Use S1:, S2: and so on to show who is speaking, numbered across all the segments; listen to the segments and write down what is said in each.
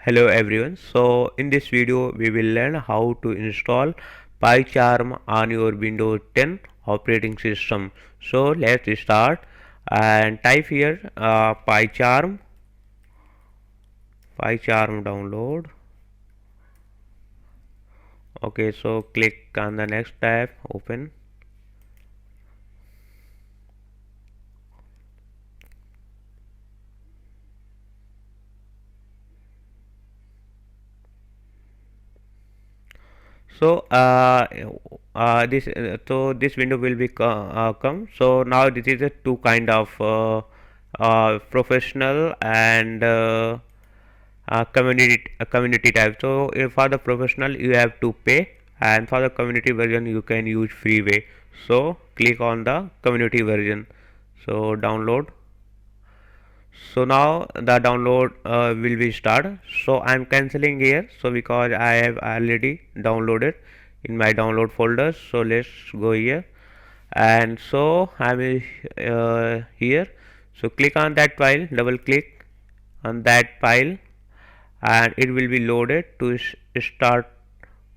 S1: Hello everyone. So in this video we will learn how to install PyCharm on your Windows 10 operating system. So let's start and type here PyCharm download. Okay, so click on the next tab, open. So this window will be come. So now this is a two kind of professional and community type. So if for the professional you have to pay, and for the community version you can use freeway. So click on the community version. So download. So now the download will be start. So I'm canceling here, so because I have already downloaded in my download folder. So let's go here, and so I'm here. So click on that file, double click on that file, and it will be loaded to start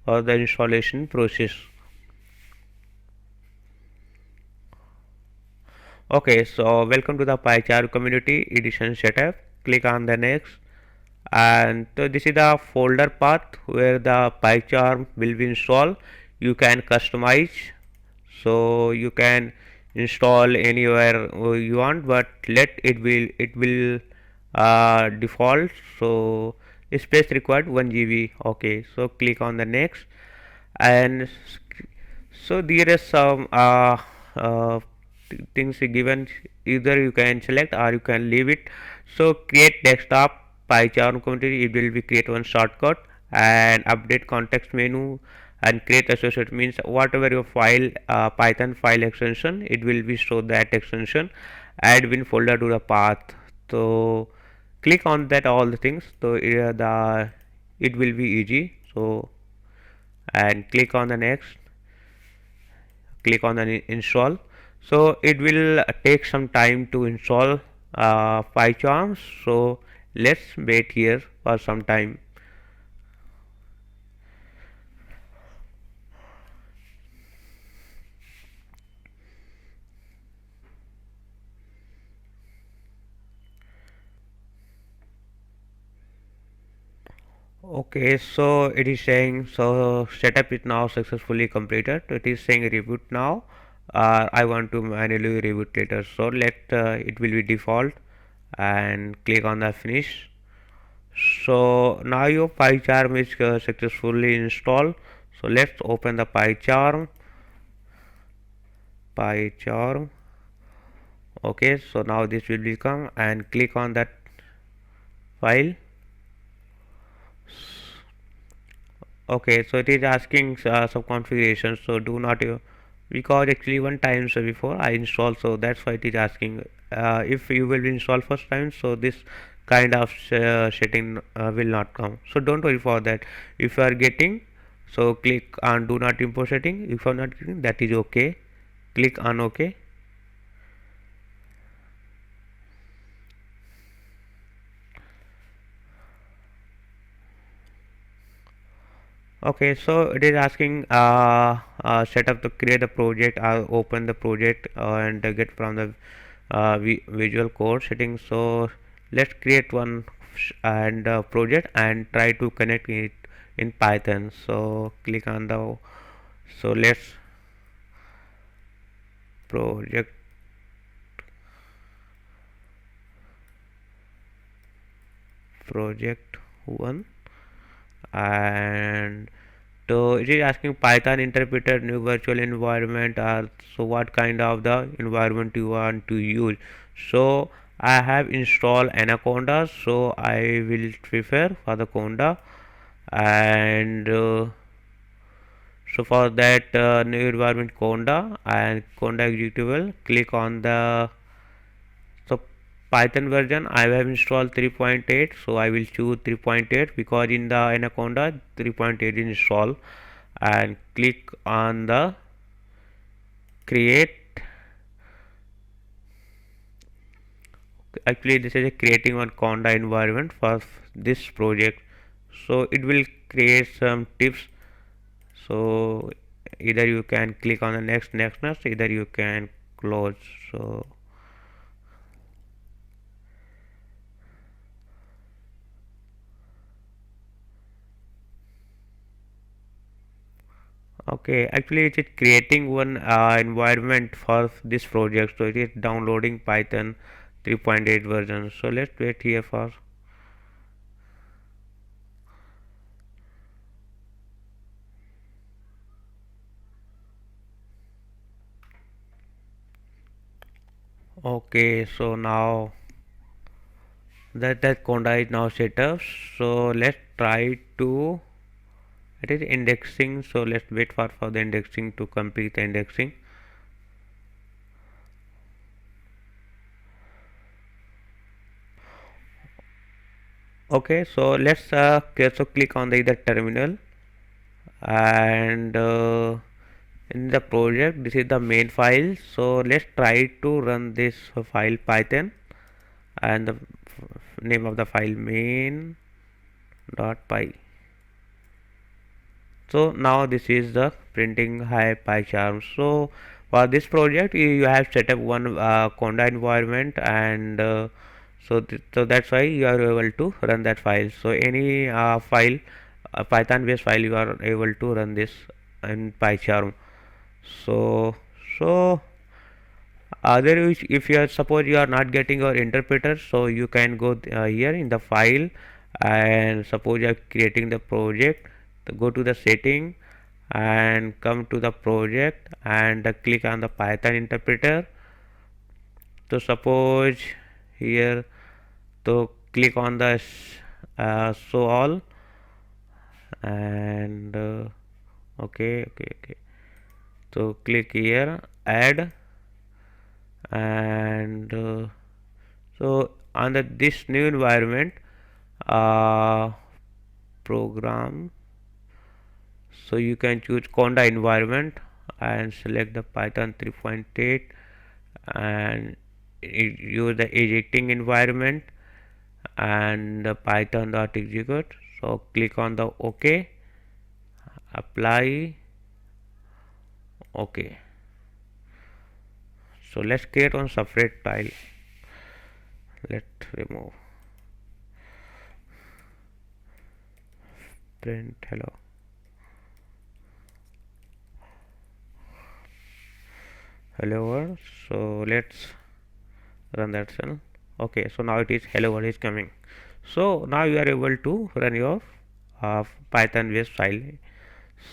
S1: the installation process. Okay, so welcome to the PyCharm community edition setup. Click on the next, and so this is the folder path where the PyCharm will be installed. You can customize, so you can install anywhere you want, but it will default. So space required 1 GB. Okay, so click on the next, and so there is some uh, things given. Either you can select or you can leave it. So create desktop PyCharm community, it will be create one shortcut, and update context menu, and create associate means whatever your file python file extension, it will be show that extension. Add win folder to the path. So click on that all the things. So the it will be easy. So and click on the next, click on the install. So it will take some time to install PyCharm. So let's wait here for some time. Okay, so it is saying so setup is now successfully completed. It is saying reboot now. I want to manually reboot later. So let it will be default, and click on the finish. So now your PyCharm is successfully installed. So let's open the PyCharm. Okay, so now this will become, and click on that file. Okay, so it is asking some configuration. So do not because actually one time so before I install, so that's why it is asking. If you will install first time, so this kind of setting will not come. So don't worry for that. If you are getting, so click on do not import setting. If you are not getting, that is okay. Click on OK. Okay, so it is asking set up to create a project. I'll open the project and get from the visual code settings. So let's create one and project and try to connect it in Python. So click on the, so let's project project one, and so it is asking Python interpreter new virtual environment, or so what kind of the environment you want to use. So I have installed Anaconda, so I will prefer for the Conda, and so for that new environment Conda and Conda executable, click on the, so Python version I have installed 3.8, so I will choose 3.8 because in the Anaconda 3.8 is installed, and click on the create. Actually this is a creating one Conda environment for this project. so it will create some tips. So either you can click on the next, either you can close. So okay, actually it is creating one environment for this project, so it is downloading Python 3.8 version. So let's wait here for. Okay, so now that conda is now set up, so let's try to. It is indexing, so let's wait for the indexing to complete the indexing. Okay, so let's so click on the either terminal, and in the project this is the main file. So let's try to run this file Python, and the name of the file main dot py. So now this is the printing hi PyCharm. So for this project you have set up one conda environment, and so that's why you are able to run that file. So any file, Python based file, you are able to run this in PyCharm. So so there is, if you are, suppose you are not getting your interpreter, so you can go here in the file, and suppose you are creating the project, so go to the setting and come to the project, and click on the Python interpreter. So suppose here, so click on the show all, and okay, so click here add, and so under this new environment, uh, program, so you can choose conda environment and select the Python 3.8, and use the editing environment and the python.execute. So click on the OK, apply, OK. So let's create one separate file. Let's remove print hello world. So let's run that cell. Okay, so now it is hello world is coming. So now you are able to run your Python based file.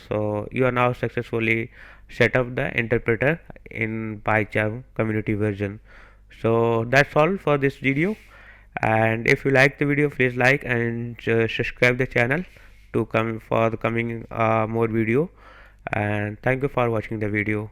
S1: So you are now successfully set up the interpreter in PyCharm community version. So that's all for this video, and if you like the video, please like and subscribe the channel to come for the coming more video, and thank you for watching the video.